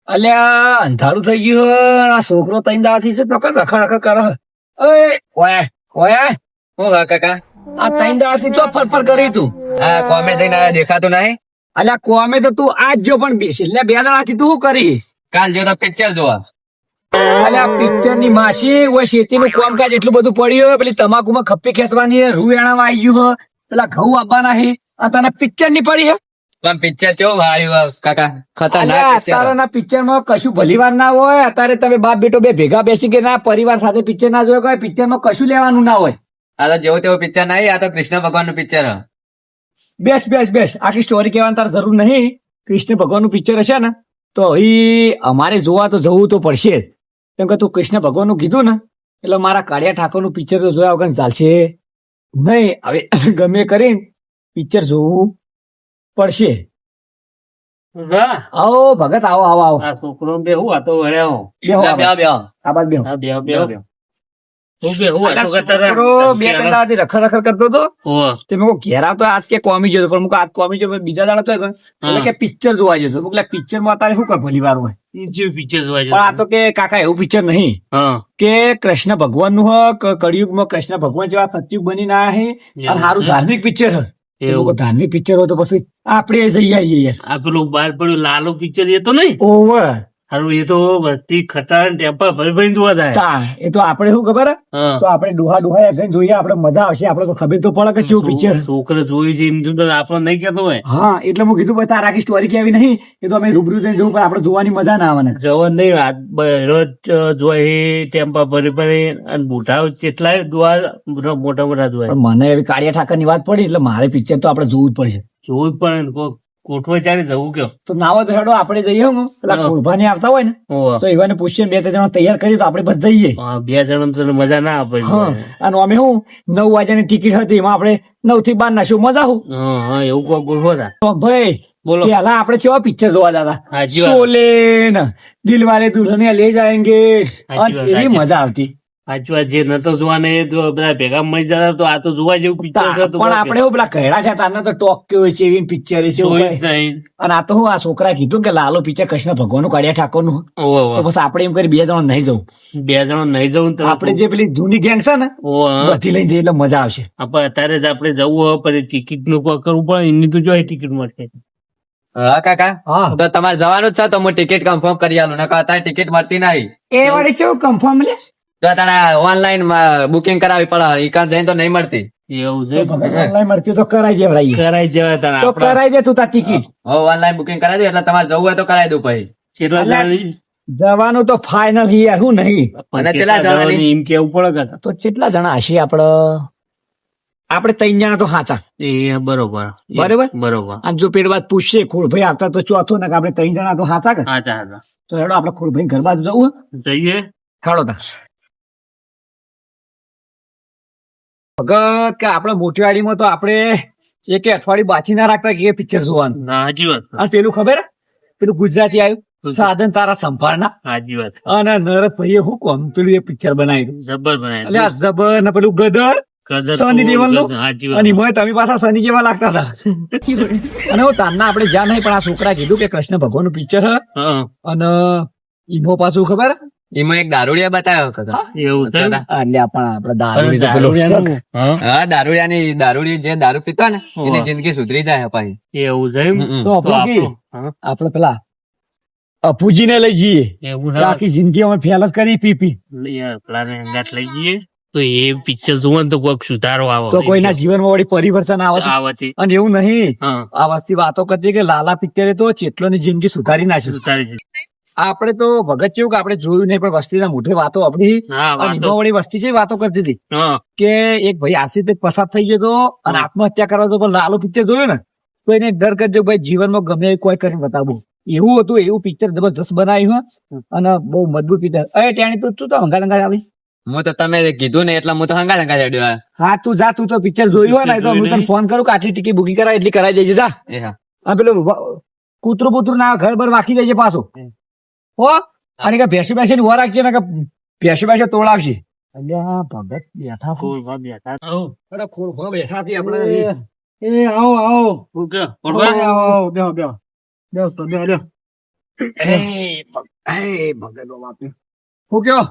અલ્યા અંધારું થઈ ગયું આ છોકરો તઈ દાથી છે તો કઈ રખડ રખડ કરે ઓય ઓય ઓય હું કાકા આ તઈ દાથી તો ફરફર કરી તું આ કોમે થઈને આયા દેખાતું નહીં. અલ્યા કોમે તો તું આજ જો પણ છેલ્લે બે દાડાથી તું શું કરી કાલ જો તો પિક્ચર જોવા. અલ્યા પિક્ચર ની માસી ઓય શેતીનું કામકાજ એટલું બધું પડ્યું હોય પેલી તમાકુમાં ખપ્પી ખેંચવાની હે રૂ એણામાં આવી ગયું હે પેલા ઘઉં આપવાના હે આ તને પિક્ચર ની પડી હે પણ પિક્ચર કેવું આવ્યું કાકા? ખતરનાક અલ્યા પિક્ચર. અત્યારના પિક્ચરમાં કશું ભલીવાર ના હોય અત્યારે તમે બાપ બેટો બે ભેગા બેસી કે ના પરિવાર સાથે પિક્ચર ના જોયો કોઈ પિક્ચરમાં કશું લેવાનું ના હોય આ તો જેવું તેવું પિક્ચર નહીં, આ તો કૃષ્ણ ભગવાન નું પિક્ચર. બેસ બેસ બેસ આખી સ્ટોરી કહેવાની તારે જરૂર નહીં કૃષ્ણ ભગવાનનું પિક્ચર હશે ને તો એ અમારે જોવા તો જવું તો પડશે જ કેમ કે તું કૃષ્ણ ભગવાનનું કીધું ને એટલે મારા કાળિયા ઠાકોરનું પિક્ચર તો જોયા વગર ચાલશે નહીં હવે ગમે કરીને પિક્ચર જોવું પડશે આવો ભગત આવો આવો આવો છોકરો બેહું આ તો વળ્યા બેહો આ બાજુ. બે આ બાજુ બેહો. હા બેહો બેહો બેહો હું બેહું આ તો છોકરો બે કલાકથી રખડ રખડ કરતો હતો ઓહ તે મેં કહું ઘેર આવતો આજ કે કોમી જતો પણ મુક આજ કોમી જતો બીજા દાડા તો એટલે કે પિક્ચર જોવા જતો મુક પિક્ચર માં અત્યારે શું કર ભલી વાર હોય જે પિક્ચર જોવા પણ આ તો કે કાકા એવું પિક્ચર નહીં હા કે કૃષ્ણ ભગવાન નું કળિયુગમાં કૃષ્ણ ભગવાન જેવા સતયુગ બની ના હે અને સારું ધાર્મિક પિક્ચર હ એવું ધાર્મિક પિક્ચર હોય તો પછી આપણે જઈ આવીએ યાર આ પેલું બહાર પડ્યું લાલો પિક્ચર એ તો નહીં ઓવર હારું એ તો બધી ખટાર ટેમ્પા ભરી ભરી જોવા થાય તા એ તો આપણે શું ખબર હે? હા તો આપણે ડોહા ડોહા કઈ જોઈએ આપણે મજા આવશે આપણે તો ખબર તો પડે કે કેવું પિક્ચર છોકરા જોઈ છે એમ તો આપણને નહીં કેતો હોય હા એટલે હું કીધું ભાઈ તારા આખી સ્ટોરી કેવી નહીં એ તો અમે રૂબરૂ જઈને જોવું પણ આપણે જોવાની મજા ના આવે ને જવા નહીં રોજ જોઈ ટેમ્પા ભરી ભરી અને બુઢા કેટલાય જોવા મોટા મોટા જોવા પણ મને એવી કાળિયા ઠાકર ની વાત પડી એટલે મારે પિક્ચર તો આપણે જોવું જ પડશે જોવું પણ કોઠવા ચાલી જવું કયો તો નાવા તો હેડો આપણે જઈએ હું પેલા હા. કુરબાની આવતા હોય ને ઓહ. તો એવાને પૂછીએ બે ત્રણ જણા તૈયાર કરી તો આપણે બસ જઈએ હા, બે જણા તો મજા ના આપે હા અને અમે હું 9 વાગ્યાની ટિકિટ હતી એમાં આપણે 9 થી 12 ના શો મજા હું હા હા એવું કોઈ ગોઠવો તા તો ભાઈ બોલો પેલા આપણે કેવા પિક્ચર જોવા જતા સાચી વાત. શોલે ને દિલ વાલે દુલ્હનિયા લે જાયેંગે સાચી વાત, અને એવી સાચી. મજા આવતી સાચી વાત જે નતો જોવાને એ તો બધા ભેગા મળી જતા તો આ તો જોવા જેવું પિક્ચર પણ આપણે એવું પેલા કહેડા છે તારના તો ટોક કેવું છે એવી પિક્ચર છે એવું કઈ. અને આ તો હું આ છોકરા કીધું કે લાલો પિક્ચર કૃષ્ણ ભગવાનનું કાળિયા ઠાકોરનું તો બસ આપણે એમ કરી બે જણા નહીં જવું બે જણા નહીં જવું તો આપણે જે પેલી જૂની ગેંગ છે ને ઓહ, બધી લઈને જઈએ એટલે મજા આવશે આપણે અત્યારે જ આપણે જવું હોય પછી ટિકિટ નું કોઈ કરવું પડે એની તો જો ટિકિટ મળશે હા કાકા હા તો તમારે જવાનું જ છે તો હું ટિકિટ કન્ફર્મ કરી આલું ને અત્યારે ટિકિટ મળતી નહીં એ વાળી કેવું કન્ફર્મ લે તો તારે ઓનલાઈન બુકિંગ કરાવવી પડે ઈકાન જઈને તો નહીં મળતી. એવું છે ઓનલાઈન મળતી તો કરાઈ દેવડાઈએ કરાઈ જવાય તારે તો આપડા કરાઈ દે તું તાર ટિકિટ હવે ઓનલાઈન બુકિંગ કરાવી દઉં એટલે તમારે જવું હોય તો કરાવી દઉં પછી. કેટલા અલ્યા, જણાની? જવાનું તો ફાઇનલ યાર હું નહીં અને કેટલા કેટલા જણાની? જણાની એમ કેવું પડે કાકા તો કેટલા જણા હશે આપણે 3 જણા તો હાચા એ બરોબર બરોબર? બરોબર અને જો પેટ વાત પૂછશે ખોડભાઈ આવતા તો ચોથો ને કે આપણે 3 જણા તો હાચા કે હા હા તો હેડો આપણે ખોડભાઈ ઘર બાજુ જવું જઈએ હેડો તા ભગત કે આપણે મોટી વાડીમાં તો આપણે એક અઠવાડિયું બાચી ના રાખતા કે પિક્ચર જોવાનું ના હાજી વાત અને પેલું ખબર હે? પેલું ગુજરાતી આવ્યું સાધન તારા સંભાળના હાજી વાત અને નરસભાઈએ હું કોમ પેલું એ પિક્ચર બનાવ્યું જબર એટલે બનાવી આ જબર ને પેલું ગદર સની દેવલનું? હાજી અને વાત એમાં તમે પાછા શનિ જેવા લાગતા હતા અને હું તારના આપણે જ્યાં નહીં પણ આ છોકરા કીધું કે કૃષ્ણ ભગવાન નું પિક્ચર હે હા અને ઈનો પાછું ખબર હે? એમાં એક દારૂડિયા બતાવ્યો હતો. એવું છે ને? અલ્યા પણ આપણે દારૂ તો પેલો હા હા દારૂડી જે દારૂ પીતો ને એની જિંદગી સુધરી જાય પછી. એવું છે એમ? હમ. તો તો આપણું આપણું, કી? હા, આપણે પેલા અપુજીને લઈ જઈએ એવું કે આખી જિંદગી અમે ફેલ જ કરી પી પી પેલાને અંગાત લઈ જઈએ તો એ પિક્ચર જોવો ને તો કોઈક સુધારો આવે તો કોઈના જીવનમાં વળી પરિવર્તન આવે છે. આવતી અને એવું નહીં હા આ વસ્તી વાતો કરતી કે લાલા પિક્ચરે તો ચેટલોની જિંદગી સુધારી નાખી સુધારી છે. આપણે તો ભગત કેવું કે આપણે જોયું નહીં પણ વસ્તીના મોઢે વાતો આપણી હા અને વાતો એમાં વળી વસ્તી છે વાતો કરતી હતી હા કે એક ભાઈ આશિત પસાર થઈ ગયો હતો અને આત્મહત્યા કરવા તો પણ લાલો પિક્ચર જોયું ને તો એને ડર કરજો ભાઈ જીવનમાં ગમે એ કોઈ કરીને બતાવવું એવું હતું એવું પિક્ચર જબરદસ્ત બનાવ્યું હે. અને બહુ મજબૂત પિક્ચર અરે ત્યાં તો તું તો હંગા હંગા આવી હું તો તમે કીધું ને એટલે હું તો હંગા હંગા હેડ્યો. હા તું જા તું તો પિક્ચર જોયું હોય ને તો હું તને ફોન કરું કે આટલી ટિકિટ બુકિંગ કરાય એટલી કરાવી દેજે જા એ હા આ પેલું કૂતરું પુતરું ના ઘર બર વાકી દેજે પાછું હો અને કે ભેંસી બેસી ની વાર રાખજે ને કે ભેંસી બેસે તોડાવશે અલ્યા ભગત બેઠા ફૂલ માં બેઠા આવો. અરે ખોળ બેઠા હતી આપણે શું કે? પડવા? બેહો બેહો બેહો બેહો બેહો ભગત બાપુ હું કયો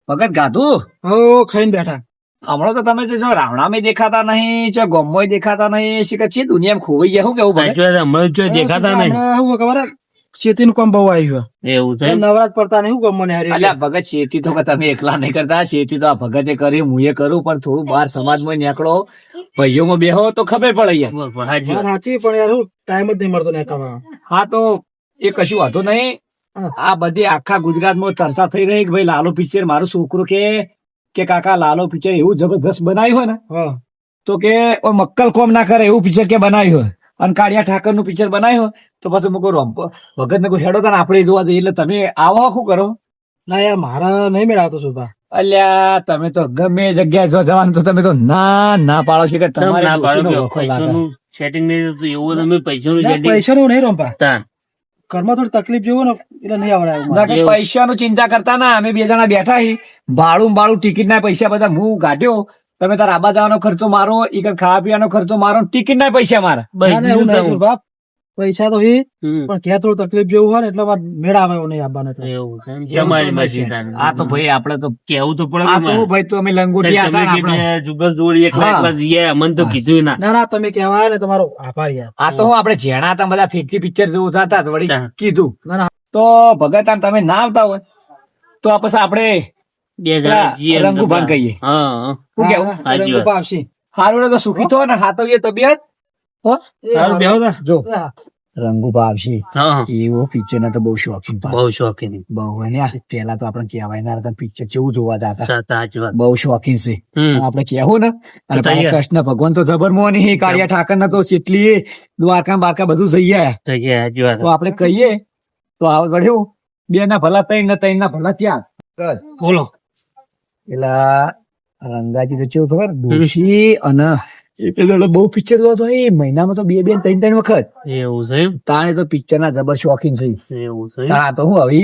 ભગત ગાધું હો ખાઈને બેઠા. હમણાં તો તમે જો રાવણામાં દેખાતા નહીં જો ગોમમાં દેખાતા નહીં શીખર છે દુનિયામાં ખોવાઈ ગયા હું કેવું ભગત હમણાં જો દેખાતા નહીં હમણાં શું ખબર હે? શેતીનું કામ બહુ આવ્યું એવું છે હે. નવરાત પડતા નહીં હું ગમો ને હારી. અલ્યા ભગત શેતી તો તમે એકલા નહીં કરતા શેતી તો આ ભગતે કરી હું એ કરું પણ થોડું બહાર સમાજમાં નીકળો ભાઈઓમાં બેહો તો ખબર પડે યાર બરોબર, હાચી વાત વાત. સાચી પણ યાર હું ટાઈમ જ નહીં મળતો ને કમાવા. હા તો એ કશું વાંધો નહીં આ બધી આખા ગુજરાતમાં ચર્ચા થઈ રહી કે ભાઈ લાલો પિક્ચર મારું છોકરું કે કાકા લાલો પિક્ચર એવું જબરદસ્ત બનાવ્યું હોય ને હા તો કે ઓય મક્કલ કોમ ના કરે એવું પિક્ચર કે બનાવ્યું હોય અને કાળિયા ઠાકર નું પિક્ચર બનાવ્યું હોય તો પછી મુકો ભગત ને કોઈ હેડો તને આપણે જોવા દઈએ એટલે તમે આવો શું કરો ના યાર મારા નહીં મેળવતો સુભા. અલ્યા તમે તો ગમે જગ્યાએ જો જવાનું તો તમે તો ના પાડો છો કે ચમ તમારે ના પાડો ડોશીનો કે વખો લાગે. પૈસાનું setting નહીં થતું, એવું તમે પૈસાનું ના, setting પૈસાનું નહીં રમવા. તાન. ઘરમાં થોડી તકલીફ જેવું ને એટલે નહીં આવડાય ના કે પૈસાનું ચિંતા કરતા ના અમે બે જણા બેઠા હી ભાડું ટિકિટ ના પૈસા બધા હું ગાઢ્યો તમે તાર આબા જવાનો ખર્ચો મારો ઈ કણ ખાવા પીવાનો ખર્ચો મારો ટિકિટ ના પૈસા મારા બસ ના, ના, એવું બીજું નહીં કાંઈ. બાપ. પૈસા તો હી હમ. પણ ક્યાં થોડું તકલીફ જેવું હોય ને એટલે મારે મેળ આવે એવું નહીં આવવાને તો. એવું છે એમ. તમારી મરજી તાન. આ તો ભાઈ આપડે તો કેવું તો પડે આ કે તો મારે. ભાઈ તો અમે લંગોટી તમે હતા ને કીધું આપણે. જુગર જોડી એકલા હા. એકલા જઈએ, અમને તો કીધું ના. ના ના તમે કહેવાય ને તમારો આભાર યાર. આ તો હું આપણે જેણા હતા બધા ફેંકતી પિક્ચર જોવું થતા તો વળી હા. કીધું ના ના તો ભગત આમ તમે ના આવતા હોય તો આ પછી આપણે બે જણા પેલા જઈએ એમ તો રંગુભાન બા. કહીએ. હા શું કેવું હા, સાચી રંગો વાત. આપશે. હારું તો સુખી થો ને હાથવીએ તબિયત હો? એ સારું, બેહો તાર. જો હા. રંગુભા આવશે હા હા. એવો પિક્ચર ના તો બહુ શોખીન પાછો. બહુ શોખીન. બહુ ને પેલા તો આપણે કહેવાય ના હતા પિક્ચર કેવું જોવા જતા સાચી વાત. બહુ શોખીન છે હમ. આપણે કેવું ને અને તો પાછા તૈયાર. કૃષ્ણ ભગવાન તો જબર મોની કાળિયા ઠાકર ના તો કેટલી દ્વારકા બારકા બધું થઈ ગયા તો કે સાચી વાત. તો આપણે કહીએ તો આ વળ્યું બે ના ભલા ત્રણ ના ત્રણ ના ભલા ત્યાં બોલો. પેલા રંગાજી તો કેવું ખબર ડોશી અને એ પેલો બહુ પિક્ચર જોતો એ મહિનામાં તો બે બે ને ત્રણ ત્રણ વખત એવું છે એમ? તાણે તો પિક્ચર ના જબર શોખીન છે એવું છે એમ? હા તો હું હવે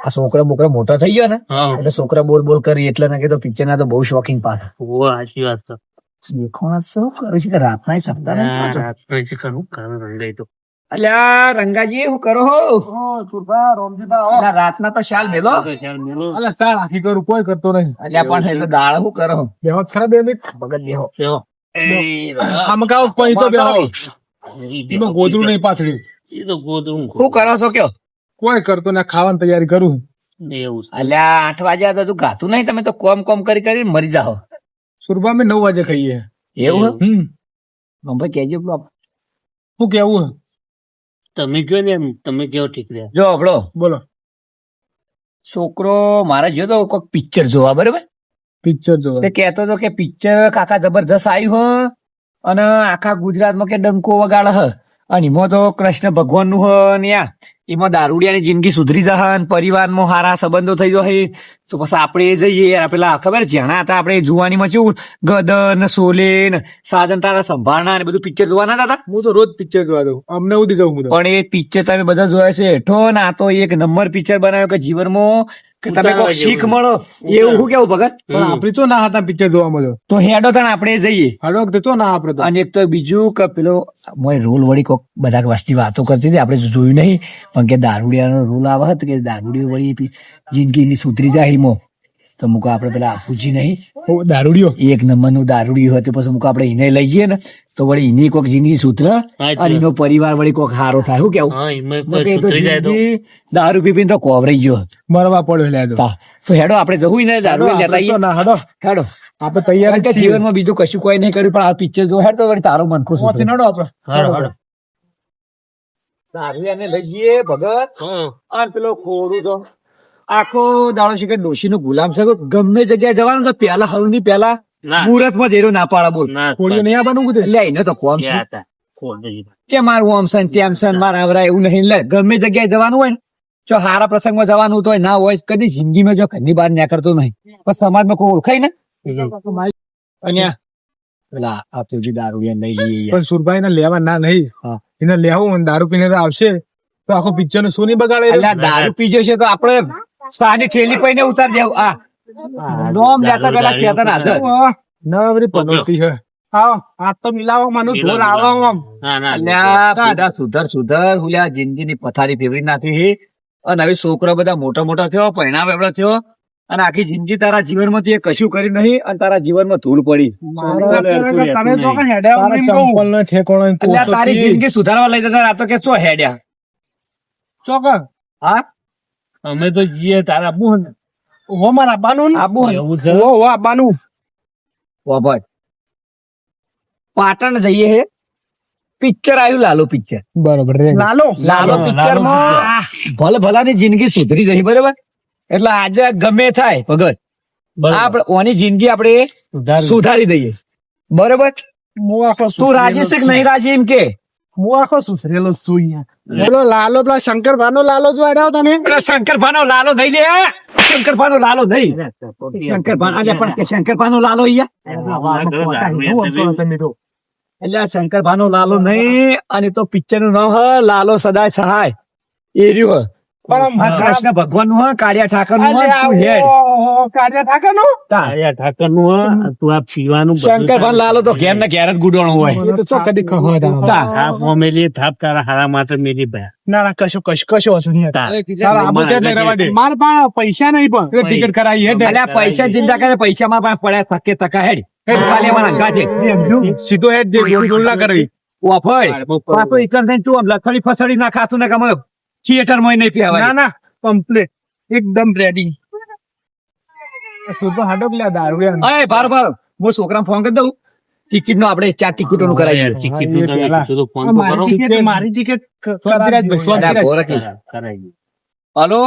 આ છોકરા બોકરા મોટા થઈ ગયા ને હા. એટલે છોકરા બોલ બોલ કરી એટલે ના કીધું પિક્ચર ના તો બહુ શોખીન પાછા ઓ, સાચી વાત છે. દેખોણા શું કરું છું કે રાતના સપના ના, રાત્રે છે ખરું, કારણ રંગાઈ તો. અલ્યા રંગાજી શું કરો હો અલ્યા, રાતના તો શાલ મેલો તો ચાલ મેલો. અલા સાર આખી કરું કોઈ કરતો નહીં. અલ્યા પણ એટલે દાળ શું કરો બેહો જ ખરા બે મિનિટ. ભગત બેહો બેહો. આમ કાવ કોઈ તો બેહો. એ એમાં ગોદડું નહીં પાથર્યું. એ તો ગોદડું શું કરો છો કયો કોઈ કરતો ને ખાવાની તૈયારી કરું. એવું છે. અલ્યા 8 વાગ્યા તો તું ગાતું નહીં તમે તો કોમ કરી મરી જાઓ સુરભા અમે 9 વાગે ખાઈએ. એવું ભાઈ કેજો પેલો શું કેવું હે? તમે કયો ને એમ, તમે કેવો ઠીક રહ્યા. જો આપણો બોલો. છોકરો મારે જોયો તો કોઈક પિક્ચર જોવા બરોબર પિક્ચર જોવા. તે કહેતો હતો કે પિક્ચર કાકા જબરજસ્ત આવ્યું હ અને આખા ગુજરાતમાં કે ડંકો વગાડે હ અને એમાં તો કૃષ્ણ ભગવાન નું હ ને યા એમાં દારૂડિયાની જિંદગી સુધરી જશે અને પરિવારમાં સારા સંબંધો થઈ જશે તો પછી આપણે જઈએ આ પેલા ખબર જેણા હતા આપણે જુવાનીમાં કેવું ગદન સોલેન સાધન તારા સંભાળના ને બધું પિક્ચર જોવા ના હતા હું તો રોજ પિક્ચર જોવા દઉં. અમને ઉધી જવું હું તો. પણ એ પિક્ચર તમે બધા જોયા છે હેઠો ને આ તો એક નંબર પિક્ચર બનાવ્યો કે જીવનમાં કે તમે ઉતારવા કોઈ શીખ જેવું. મળો એવું શું કેવું ભગત પણ આપડે તો ના હતા પિક્ચર જોવા મળ્યો. તો હેડો તને આપણે જઈએ હર વખતે તો ના આપડે તો. અને એક તો બીજું કે પેલો મોય રોલ વળી કોક બધા વસ્તી વાતો કરતી હતી આપણે જોયું નહીં પણ કે દારૂડિયાનો રોલ આવે હતો કે દારૂડિયો વળી જિંદગીની સુધરી જાય હિમો તો મુકો આપણે પેલા આપુજી નહીં ઓ, દારૂડિયો. એક નંબરનું દારૂડિયું હતું પછી મુકો આપણે એને લઈ જઈએ ને તો વળી એની કોક જિંદગી સુધરે અને એનો પરિવાર વળી કોક હારો થાય શું કેવું હા, એમાં નકે એ તો સુધરી જાય તો. જિંદગી દારૂ પીપીને તો કોવરાઈ ગયો મરવા પડ્યો લે તો. તા. તો હેડો આપણે જવું ને દારૂ લેતા આપણે તો આવીએ ના હડો. હેડો આપણે તૈયાર કારણ કે જ છીએ. જીવનમાં બીજું કશું કોઈ નહીં કર્યું પણ આ પિક્ચર જો હેડ તો વળી તારો મન ખુશ પહોંચી થશે. નડો આપણે. હાલો, હાલો. દારૂડિયાને લઈ જઈએ ભગત હા. અને પેલો ખોરું તો આખો દાડો છે કે ડોશી નું ગુલામ છે ગમે જગ્યાએ જવાનું તો પેલા હળની પેલા ના. મુહૂર્ત માં જઈને ના પાડા બોલ ના, કોળીઓ નહીં આવવાનું કીધું. એટલે એને તો કોમ છે ક્યાં હતા? કોણ નહીં. કે મારું આમ છે ને તેમ છે ને મારા આવરા એવું નહીં લે ગમે જગ્યાએ જવાનું હોય ને જો હારા પ્રસંગમાં જવાનું તો ના હોય કદી જિંદગીમાં જો ઘરની બહાર નીકળતો નહીં પણ સમાજમાં કોઈ ઓળખાય ને અને પેલા આ તો જે દારૂડિયા લઈ લઈએ પણ સુરભાઈ ને લેવા ના નહીં. હા. એને લેવું અને દારૂ પીને આવશે તો આખો પિક્ચર નું શું નહીં બગાડે. એટલે આ દારૂ પીજો છે તો આપણે સાની થેલી પૈને ઉતાર દેવું આ નોમ લેતા પેલા શેતાન હાજર ના બધી પનોતી છે. આવો હાથ તો મિલાવો મને જોર આવો આમ ના ના અલ્યા બધા સુધર હુલ્યા જિંદગીની પથારી ફેરવી નાખી છે. અને હવે છોકરો બધા મોટા મોટા થયો પરિણામ એવડો થયો અને આખી જિંદગી તારા જીવનમાંથી એ કશું કરી નહીં અને તારા જીવનમાં ધૂળ પડી. તમે તો કઈ હેડ્યા એમ કહું. ચંપલનો ઠેકોણો એમ તો અલ્યા તારી જિંદગી સુધારવા લઈ જતા આ તો કે શું હેડ્યા. ચોકર હા અમે તો જઈએ તારા બુ હો મારા બાનું આબુ એવું છે હો હો બાનું વાભળ. પાટણ જઈએ હે પિક્ચર આવ્યું લાલો પિક્ચર. બરોબર રે લાલો પિક્ચર માં ભલે ભલાની જિંદગી સુધરી જઈ બરોબર. એટલે આજે ગમે થાય ભગત આપણે ઓની જિંદગી આપણે સુધારી દઈએ બરોબર. મો આખો તું રાજી છે કે નહીં રાજી એમ કે. મો આખો સુસરેલો છું અહીંયા બોલો લાલો પેલા શંકરભાનો લાલો જો આડ્યો તને પેલા શંકરભાનો લાલો થઈ લે. શંકરભાનો લાલો થઈ શંકરભાન અલ્યા પણ કે શંકરભાનો લાલો અહીંયા તમે તો એટલે આ શંકરભાનો લાલો નહીં. અને તો પિક્ચર નું નામ હ લાલો સદાય સહાય એ રહ્યું હ. આ કૃષ્ણ ભગવાન નું હ કાળિયા ઠાકર નું હ. તું હેડ કાર્ય ઠાકર નો ઠાકર નું તું આ પીવાનું શંકરભાન લાલો તો ઘેર ને ઘેર જ ગુડવાનું હોય. તો ચો કદી ખબર થાપ મેલી થાપ તારા હારા માટે મેલી ભાઈ ના ના કશું હશે નહીં તારા આબુ છે ને રવા દે માર પાસે પૈસા નહીં પણ ટિકિટ કરાવી હે અલ્યા પૈસા ચિંતા કરે પૈસા માં પાસે પડ્યા થકે તકા હેડ ખાલી અમારા ગાજે સીધો હેડ જે ગોળ ના કરવી ઓફય પાછો ઇકન થઈને તું આમ લથડી ફસડી ના ખાતું ને કમ થિયેટર માં નહીં પીવા. ના ના કમ્પ્લીટ એકદમ રેડી તું તો હાડો પેલા દારૂ યાર અય બાર બાર હું છોકરાને ફોન કરી દઉં ટિકિટ નું આપણે 4 ટિકિટો નું કરાવીએ. ટિકિટ નું તમે કીધું તો ફોન તો કરો મારી ટિકિટ કરાવી કરાવી હલો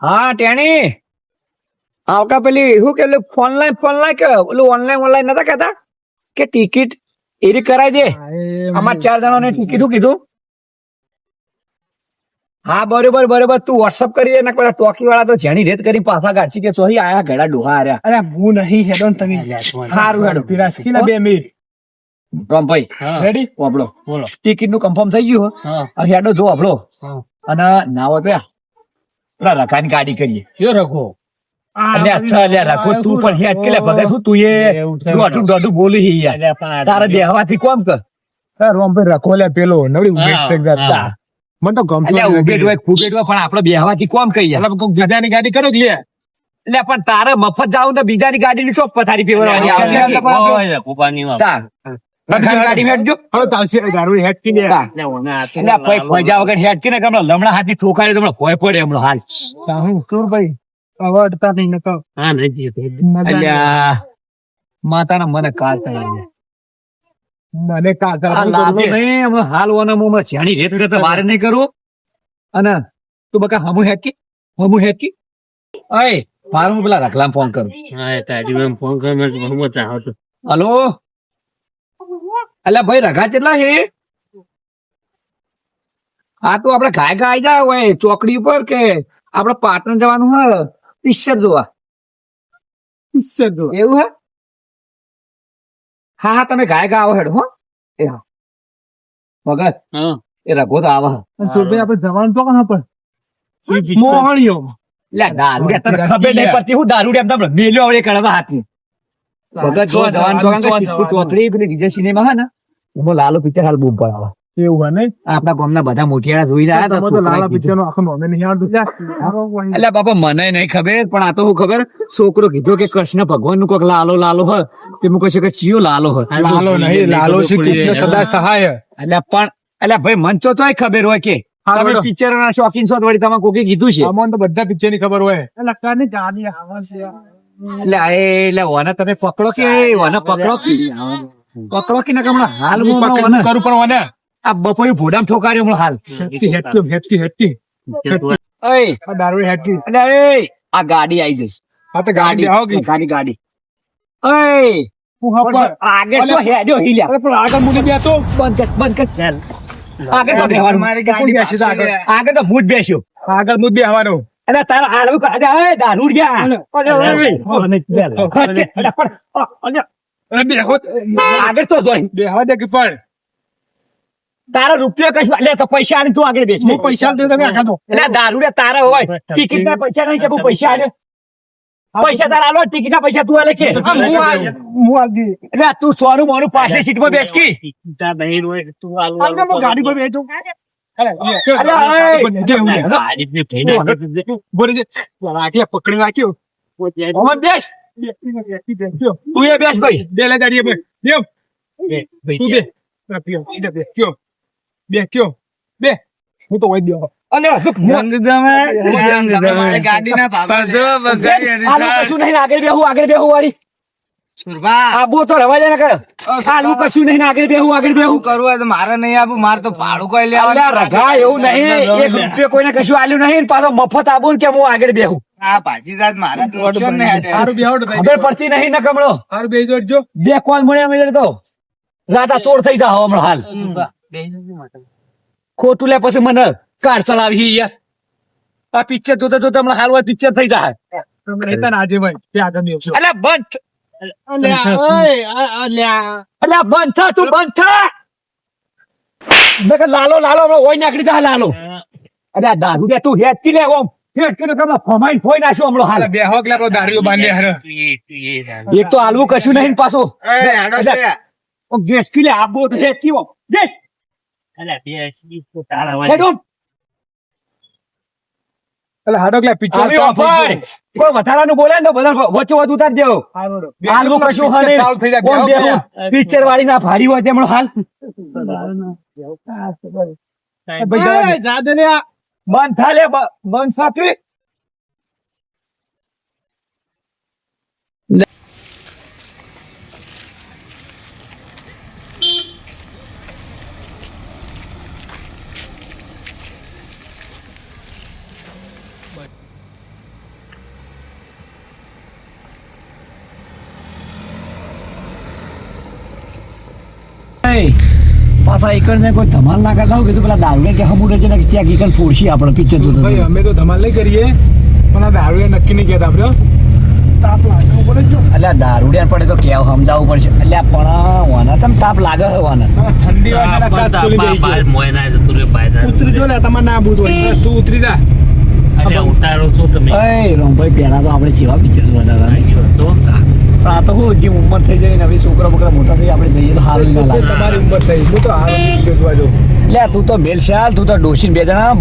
હા ટેણી આવકા પેલી શું કે ફોન લાઈન કે ઓલું ઓનલાઈન નતા કહેતા કે ટિકિટ એરી કરાવી દે અમાર 4 જણાને ટિકિટ શું કીધું. હા બરોબર તું વોટ્સઅપ કરી દે ને પેલા ટોકી વાળા તો જેની રેત કરી પાછા ગાછી કે ચોહી આયા ઘડા ડોહા આર્યા. અરે હું નહીં હેડો ને તમે સારું હેડો કેટલા 2 મિનિટ રામભાઈ રેડી આપણો બોલો ટિકિટ નું કન્ફર્મ થઈ ગયું હા હવે હેડો જો આપણો હા. અને ના હોય તો પેલા રકાની ગાડી કરીએ. કયો રાખો રાખો તું પણ હેડ કે લે ભગત હું તું એ તું આટલું દોઢું બોલી હી યાર તારે બેહવાથી કોમ કર રોમભાઈ રખો લે પેલો નવડી ઉભેટ મને તો ગમતો એટલે ઉભેટ હોય ફૂબેટ હોય પણ આપડે બેહવાથી કોમ કઈ યાર. કોઈક ગધાની ગાડી કરો લે એટલે પણ તારે મફત જાવ ને બીજાની ગાડી ની ચોપ પથારી પીવડવાની આવે કુપાની વાત તાર રકાની ગાડી હેડજો હવે ચાલશે દારૂ હેડ કી દે એટલે ભાઈ ફજા વગર હેડ કે ને હમણાં લમણા હાથી ઠોકાય તો હમણાં ભય પડે હમણાં હાલ. હું સુરભાઈ હવે અડતા નહીં નકો હા નહીં અલ્યા માતાના મને કાલ થાય મને કાકા આ લાભો નહીં હમણાં હાલ ઓને હું જાણી રેત કરતા વારે નહીં કરું. અને તું બકા હમુ હેકી અય મારું હું પેલા રખલામ ફોન કરું. હા તારી ફોન કર મેં બહુ ચાહો તો હલો અલ્યા ભાઈ રઘા કેટલા છે. હા તો આપડે ગાય આઈ જાય હોય ચોકડી ઉપર કે આપડે પાટણ જવાનું હોય પિક્ચર જોવા એવું હે. હા હા તમે ગાય આવો હેડો હો એ હા મગર હા એ રઘો તો આવા સુરભાઈ આપણે જવાનું તો કहाँ પર મોહણીઓ લે દારૂ તને ખબર નહીં પડતી હું દારૂ એમ તમને મેલ્યો આવડે કડવા હાથની ભગત જોવા જવાનું તો ચોથડી પેલી વિજય સિનેમા હે ને એમાં લાલો પિક્ચર હાલ બૂમ પર આવે એવું હે ને આપણા ગામના બધા મોટિયાળા જોઈ રહ્યા હતા તો લાલા પિક્ચર નો આખો નોમે નહીં આવડતું એટલે બાપા મને નહીં ખબર પણ આ તો હું ખબર છોકરો કીધો કે કૃષ્ણ ભગવાન નું કોઈક લાલો હોય તે હું કહી શકે ચિયો લાલો હોય લાલો નહીં લાલો શ્રી કૃષ્ણ સદા સહાય એટલે પણ એટલે ભાઈ મન તો તોય ખબર હોય કે તમે પિક્ચર ના શોખીન છો વળી તમે કોકે કીધું છે અમને તો બધા પિક્ચર ની ખબર હોય એટલે કાની ગાડી આવશે એટલે ઓને તમે પકડો કે ઓને પકડો કે ના હમણાં હાલ હું કરું પણ મને આ બપોરે ભોડામ ઠોકાર્યો હમણાં હાલ હેટકી અય આ દારૂ હેટકી એટલે એ આ ગાડી આવી જઈ આ તો ગાડી આવો કે ગાડી અય હું હપર આગળ તો હેડ્યો હિલ્યા અરે પણ આગળ મુલી બે તો બંધ કર આગળ તો બેહવાનું. મારી ગાડી બેસી તો આગળ આગળ તો ભૂત બેસ્યો આગળ મુદ્દે આવવાનું એટલે તારા હાડવું કાઢે હે દારૂ ગયા અરે બેહો આગળ તો જોઈ બેહવા દે કે પણ તારા રૂપિયા કશું એટલે તો પૈસા આને તું આગળ બેસ હું પૈસા દે તમે આખા દો એટલે દારૂ તારા હોય ટિકિટ ના પૈસા નહીં કે હું પૈસા આને પૈસા તારા આલો ટિકિટના પૈસા તું આલે કે હું આલ દી એટલે આ તું સોનું મોનું પાછલી સીટમાં બેસ કી જા નહીં હોય તું આલ કે હું ગાડી પર બેઠો બોલી દે રાખી પકડી નાખ્યો મોહમ્મદ બેસ તું એ બેસ ભાઈ બે લે ગાડી બે તું બે કયો બે કયો બે હું તો વઈ દો અને ગાડીના ભાગો આલું કશું નહીં આગળ બેહું વાળી સુરભા આબુ તો રવા જાય ને કર આલું કશું નહીં આગળ બેહું શું કરવું હોય તો મારે નહીં આપું મારે તો ભાડું કોઈ અલ્યા રઘા એવું નહીં 1 રૂપિયો કોઈને કશું આલ્યું નહીં ને પાછો મફત આબુ ને કે હું આગળ બેહું આ ભાજી સાથ મારા તો option નહીં હાટે. હારું બેહો ખબર પડતી નહીં ને કમળો હારું બેહી જોડજો બે કોલ મળ્યા મેળે તો રાતા ચોર થઈ જા હમણાં હાલ ખોટું લે પછી મને કાર ચલાવી યાર આ પિક્ચર જોતા જોતા હમણાં હાલ પિક્ચર થઈ જાય તમે રહેતા ને આજે ભાઈ તે આગળ નહીં આવશો અલ્યા બંધ અલ્યા બંધ થા તું બંધ થા નકર લાલો હમણાં ઓય નાખડી જા લાલો અલ્યા દારૂ દે તું હેતી લે ઓમ હેત કે તમે ફમાઈન ફોઈ નાખ્યો હમણાં હાલ બે હોક લે દારૂ બાંધે હારે એક તો હાલવું કશું નહીં ને પાછું હેડો લે. ઓ ગેસ કી લે આબો તો હેતી ઓમ ગેસ હેડો એટલે હાડોક લે પિક્ચર આવી ઓફર કોઈ વધારાનું બોલે ને તો બધા વચ્ચે વધુ ઉતાર દેવો હાલવું કશું હને ઓમ બેહું પિક્ચર વાળી ના ભારી હોય તેમનો હાલ જા દે લે બંધ થા લે બંધ સાચવી પાછા એકણ ને કોઈ ધમાલ ના કરતા હોય કીધું પેલા દારૂ કે હમું રહેશે ને ક્યાંક એકણ ફોડશી આપણે પિક્ચર જોતો ભાઈ અમે તો ધમાલ નહીં કરીએ પણ આ દારૂ નક્કી નહીં કહેતા આપણે તાપ લાગે બોલે જો અલ્યા દારૂડિયા પડે તો કેવ સમજાવવું પડશે અલ્યા પણ વાના તમ તાપ લાગે છે વાના ઠંડી વાસા કાચ ખોલી દે ઉતરી જો લે તમારે ના બૂત હોય તું ઉતરી જા ઉતારો છો તમે એ રોમભાઈ પહેલા તો આપણે જેવા પિક્ચર જોતા હતા પણ આ તો હું જે ઉંમર થઈ જાય ને હવે છોકરા બોકરા મોટા થઈ આપણે જઈએ તો હાલ ના લાગે તમારી ઉંમર થઈ હું તો હાલ પિક્ચર જોવા જાઉં લે તું તો મેલ શાલ તું તો ડોસીને બે જણા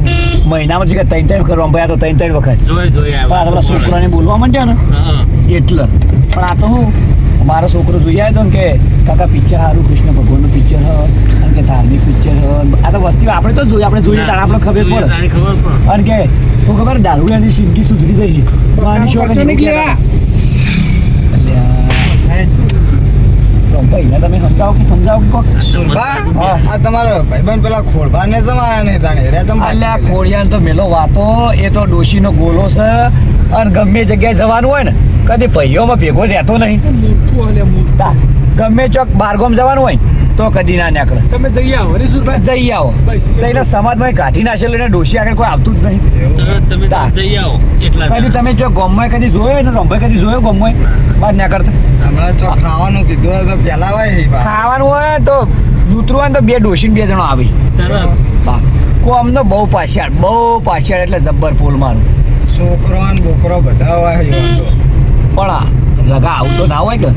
મહિનામાં જગ્યા 3 વખત રોમભાઈ આ તો 3 વખત પણ આ પેલા છોકરાને બોલવા માંડ્યા ને એટલે પણ આ તો હું મારો છોકરો જોઈ આવ્યો ને કે કાકા પિક્ચર સારું કૃષ્ણ ભગવાનનું પિક્ચર હ અને કે ધાર્મિક પિક્ચર હ આ તો વસ્તી આપણે તો જોઈએ આપણે તારે આપણે ખબર પડે અને કે તું ખબર દારૂડિયાની જિંદગી સુધરી ગઈ માની શું ભાઈ તમે સમજાવો કે કોક સુરભા, આ તમારો ભાઈબંધ પેલા ખોળભાને જમાયા ને તાણે રે જમવા. અલ્યા ખોડિયાર તો મેલો વાતો એ તો ડોશીનો ગોલો છે અને ગમે જગ્યાએ જવાનું હોય ને કદી ભાઈઓમાં ભેગો રહેતો નહીં તા, ગમે ચોક બારગામ જવાનું હોય તો કદી ના નીકળે તમે જઈ આવો રે સુરભાઈ જઈ આવો તો એના સમાજમાં કાઢી નાખેલો ને ડોશી આગળ કોઈ આવતું જ નહીં કદી તમે જો ગામમાં કદી જોયો ને રંભાઈ કદી જોયો ગામમાં બહાર ના કરતા હમણાં તો ખાવાનું કીધું હોય તો પેલા હોય એ બા. ખાવાનું હોય તો દૂતરું હોય ને તો બે ડોશી 2 જણો આવી કોમનો બહુ પાછળ એટલે જબ્બર પોલ મારું છોકરો ને બોકરો બધા હોય એ વાંધો. પણ લગા આવું તો ના હોય કે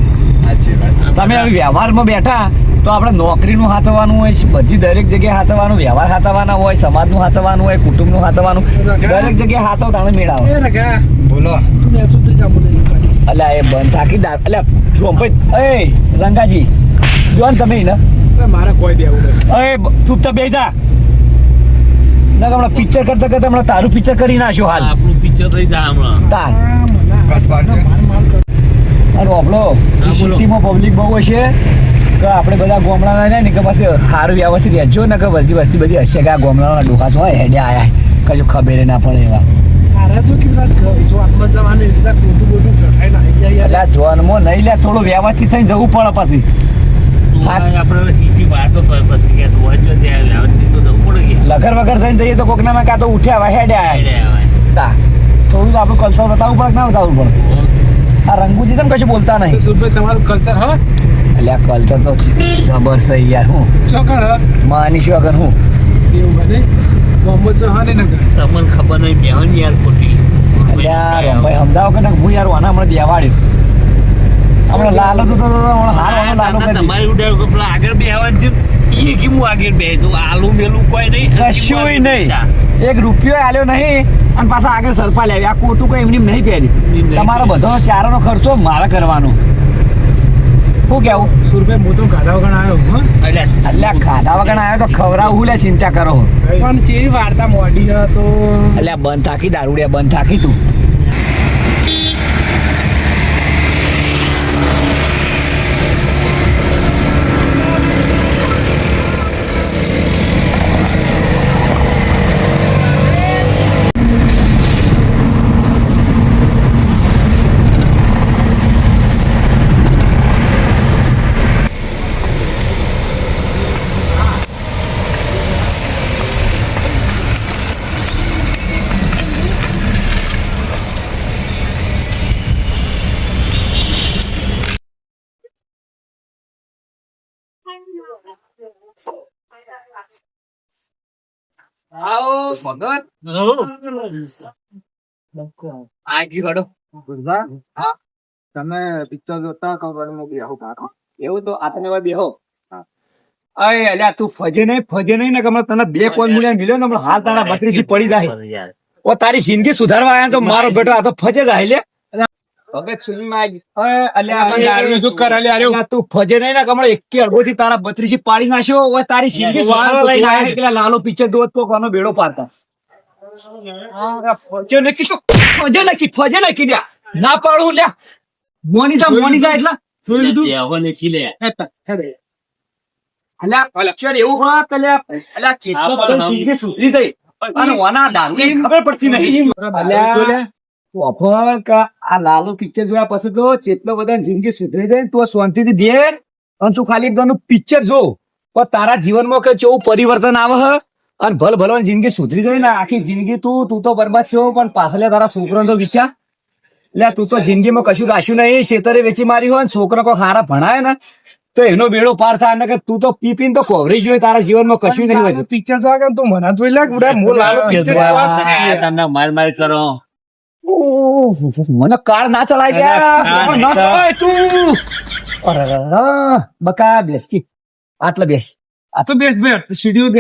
સાચી વાત છે. તમે હવે વ્યવહારમાં બેઠા તો આપણે નોકરીનું સાચવવાનું હોય બધી દરેક જગ્યાએ સાચવવાનું વ્યવહાર સાચવવાના હોય સમાજનું સાચવવાનું હોય કુટુંબનું સાચવવાનું દરેક જગ્યાએ સાચવ તાણે મેળાવો બોલો અલ્યા એ બંધ થાકી દાર અલ્યા જો ભાઈ એ રંગાજી જો ને તમે ને મારે કોઈ દેવું એ ચૂપચાપ બેસી જા ના હમણાં પિક્ચર કરતા હમણાં તારું પિક્ચર કરી નાખ્યો હાલ આપણું પિક્ચર થઈ જાય હમણાં તાર કટપાટ છે. અને ઓબલો સિટીમાં પબ્લિક બહુ હશે કે આપણે બધા ગામડાના ને કે પછી સારું વ્યવસ્થિત રહેજો ને કે બધી હશે કે આ ગામડાના ડોહા હોય હેડે આયા કશું ખબર ના પડે એવા એટલે જોનમાં નહીં લે થોડું વ્યવસ્થિત થઈને જવું પડે પછી આપણે સીધી વાતો થાય પછી કે તું વાંચો ત્યાં વ્યવસ્થિત તો જવું પડે કે લગર વગર થઈને જઈએ તો કોકનામાં કાં તો ઉઠ્યા હેડે આયા તા થોડું આપણું કલ્ચર બતાવવું પડે કે ના બતાવવું પડે આ રંગુજી તમે કશું બોલતા નહીં સુરભાઈ તમારું કલ્ચર હા એટલે આ કલ્ચર તો જબર છે યાર હું ચોકડ માનીશ વગર હું એવું બને મોહમ્મદ તો હા નહીં નગર તમને ખબર નહીં બેહન યાર ખોટી યાર ભાઈ સમજાવો કે હું યાર વાના હમણાં બેવાડ્યો હમણાં લાલો તો હમણાં હારો હમણાં લાલો કરી દીધો. તમારી ઉડાડ કે પેલા આગળ બેહવાનું છે એ કેમ હું આગળ બેહું આલુ મેલું કોઈ નહીં કશુંય નહીં. એક રૂપિયો આલ્યો નહીં અને પાછા આગળ સરપા લાવી આ કોટું કોઈ એમની નહીં પહેરી તમારો બધો ચારાનો ખર્ચો મારે કરવાનો. શું કેવું સુરભાઈ હું તો ગાધા વગર આવ્યો હું એટલે ખાધા વગર આવ્યો તો ખવડાવું લે ચિંતા કરો. પણ જેવી વાર્તા મોડી તો એટલે બંધ થાકી દારૂડિયા બંધ થાકી તું. આવો ભગત આગી વડો તમે પિક્ચર જોતા કંપનીમાં બેહો કાકો એવું તો આ તમે બેહો. અય અલ્યા તું ફજે નહીં ને કે હમણાં તને બે કોણ મૂલ્યા મિલ્યો ને હમણાં હાલ તારા બત્રીસી પડી જાય. ઓ તારી જિંદગી સુધારવા આયા તો મારો બેટો આ તો ફજે જાય લે. ભગત સુનમાં અલ્યા તું ફજે નહીં ને કે હમણાં એકી અડબોથી તારા બત્રીસી પાડી નાખ્યો. ઓય તારી જિંદગી સુધારવા લઈને આયા ને પેલા લાલો પિક્ચર દોત પોકવાનો બેડો પાડતા. ફજે નક્કી દ્યા ના પાડું લ્યા મોની જા એટલા જોઈ લીધું. બેહવાની છી લે અલ્યા પિક્ચર એવું વાત અલ્યા ચેટલો બધો જિંદગી સુધરી જઈ અને ઓના દારૂ ખબર પડતી નહીં. અલ્યા ઓફર કા આ લાલો પિક્ચર જોયા પછી તો ચેટલો બધા જિંદગી સુધરી જાય તો શાંતિથી દે અને તું ખાલી એકદમ પિક્ચર જો પણ તારા જીવનમાં કે કેવું પરિવર્તન આવે હ અને ભલભલવાની જિંદગી સુધરી જાય ને આખી જિંદગી તું તો બરબાદ થયો પણ પાછળ તારા છોકરો તો વિચાર એટલે તું તો જિંદગીમાં કશું રાખ્યું નહીં છેતરે વેચી મારી હોય ને છોકરો કોઈ સારા ભણાય ને તો એનો બેડો પાર થાય ને કે તું તો પી પીને તો કોવરી ગયો તારા જીવનમાં કશું નહીં વધ્યું. પિક્ચર જોવા કે તું મને જોઈ લે ગુડા મો લાલો પિક્ચર તમને માર કરો મને કાર ના ચલાય ગયા ના ચલાય તું. અરે બકા બેસકી આટલા બેસ આ તો બેસ્ટ બેટ સીડીઓ દે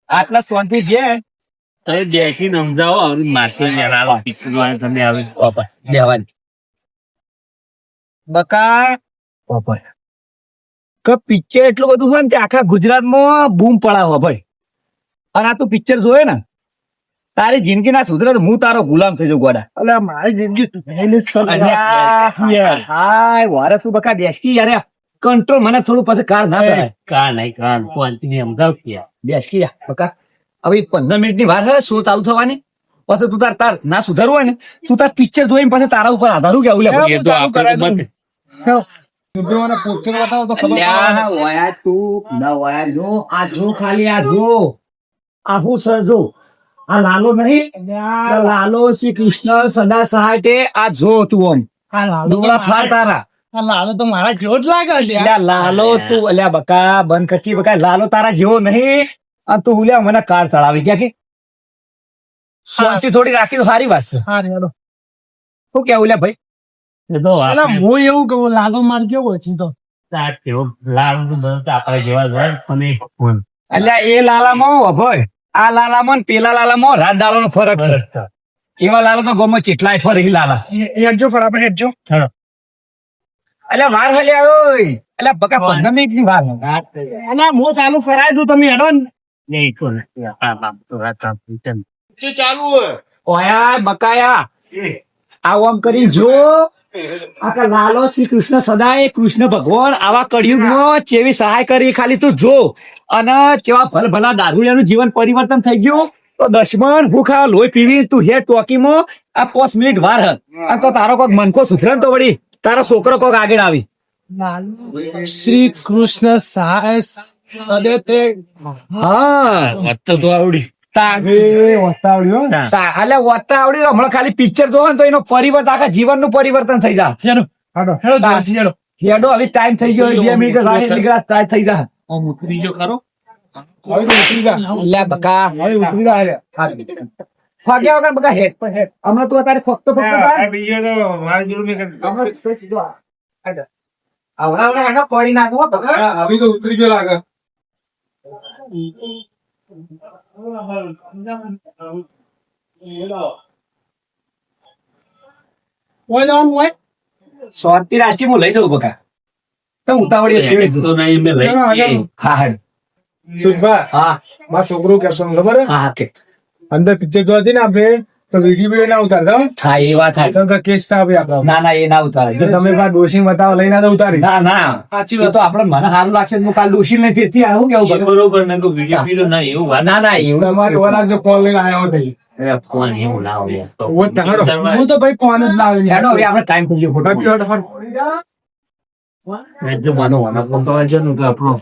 આટલા શાંતિ જે તમે બેસીને સમજાવો હવે માથે મેળાલો પિક્ચર વાળા તમે આવે દેવાની બકા કે પિક્ચર એટલું બધું હોય ને તે આખા ગુજરાતમાં બૂમ પડાવો ભાઈ. અને આ તું પિક્ચર જોયે ને તારી જિંદગી ના સુધરે તો હું તારો ગુલામ થઈ જાઉં ગોડા. અલ્યા મારી જિંદગી હાય વારે શું બકા બેસકી યાર કંટ્રોલ મને થોડું પછી કાર ના ચલાય. કા નહીં કા કોન્ટિન્યુ સમજાવ કે બેસકી યાર બકા હવે 15 મિનિટની વાર હે શો ચાલુ થવાની પછી તું તાર ના સુધારવું હોય ને તું તાર પિક્ચર જોઈને પછી તારા ઉપર આધારું કેવું લે એ તો આપણે બંધ પોસ્ટર બતાવો તો ખબર અલ્યા, વયા તું ના વયા જો આ જો ખાલી આ જો આ હું સજો આ લાલો નહીં આ લાલો શ્રી કૃષ્ણ સદા સહાય તે આ જો તું આમ ડોળા ફાડ તારા લાલો તો મારા જેવો જ લાગે અલ્યા લાલો તું અલ્યા બકા બંધ કરતી બકા લાલો તારા જેવો નહીં અને તું ઉલ્યા મને કાર ચડાવી ગયા કે શાંતિ થોડી રાખી તો સારી વાત છે. શું કેવું લ્યા ભાઈ એ તો હું એવું કહું લાલો માર કેવો છે તો લાલ આપડે જેવા જ હોય પણ અલ્યા એ લાલામાં વભોય આ લાલામાં ને પેલા લાલામાં રાત દાડો નો ફરક છે. એવા લાલા તો ગમે ચેટલાય ફરે લાલા હેડજો ફટાફટ હેડજો અલ્યા વાર હલ્યા ઓય અલ્યા બકા 15 મિનિટ ની વાર અને હું ચાલુ કરાવી દઉં તમે હેડો ને નહીં તો નથી તો રાત ઓયા બકાયા આવો આમ કરીને જો આખા લાલો શ્રી કૃષ્ણ સદાય કૃષ્ણ ભગવાન આવા કળિયુગમાં ચેવી સહાય કરી ખાલી તું જો અને કેવા ભલા દારૂડિયાનું જીવન પરિવર્તન થઈ ગયું તો દશમન ભૂખા લોહી પીવી તું હે ટોકીમાં આ 5 મિનિટ વાર હત અને તો તારો કોક મનકો સુધરે તો વળી તારો છોકરો કોક આગળ આવી શ્રી કૃષ્ણ સહાય સદે તે હા તો આવડી એટલે વત્તા આવડી હમણાં ખાલી પિક્ચર જોવો ને તો એનો પરિવર્તન આખા જીવનનું પરિવર્તન થઈ જાય. હેડો હવે ટાઈમ થઈ ગયો 2 મિનિટ ટાઈમ થઈ જાય ઉતરી ગયો ખરો એટલે બકા ફગ્યા વગર બધા હેડ પર હેડ હમણાં તું અત્યારે ફક્ત આવડા પડી નાખો હવે તો ઉતરી ગયો લાગે સ્વાતિ રાષ્ટ્રીય હું લઈ જવું બકા તો ઉતાવળી કેવી તો નહીં મેં લઈ ગઈ. હા હા સુરભા હા મારા છોકરો કેતો ખબર હે? હા હા કે અંદર પિક્ચર જોવા જઈએ ને આપણે તો વિડીયો ના ઉતારતા હો. હા એ વાત થાય તો કે કેસ સાહેબ આપડે ના ના એ ના ઉતારે જો તમે બાર ડોસી બતાવો લઈને તો ઉતારી ના ના સાચી વાત તો આપણે મને સારું લાગશે તો હું કાલ દોષી ને ફેરથી આવું કેવું એ બધું બરોબર ને કોઈ વિડીયો બીડીયો ના એવું વાત ના ના એવું તમારે એવા લાગજો ફોન લઈને આવ્યો થઈ ફોન એવું ના હોય તો હું તો ભાઈ ફોન જ ના હેડો હવે આપણે ટાઈમ થઈ ગયો ફોટો એ તો માનો વાના ફોન તો આવજો ને તો આપણો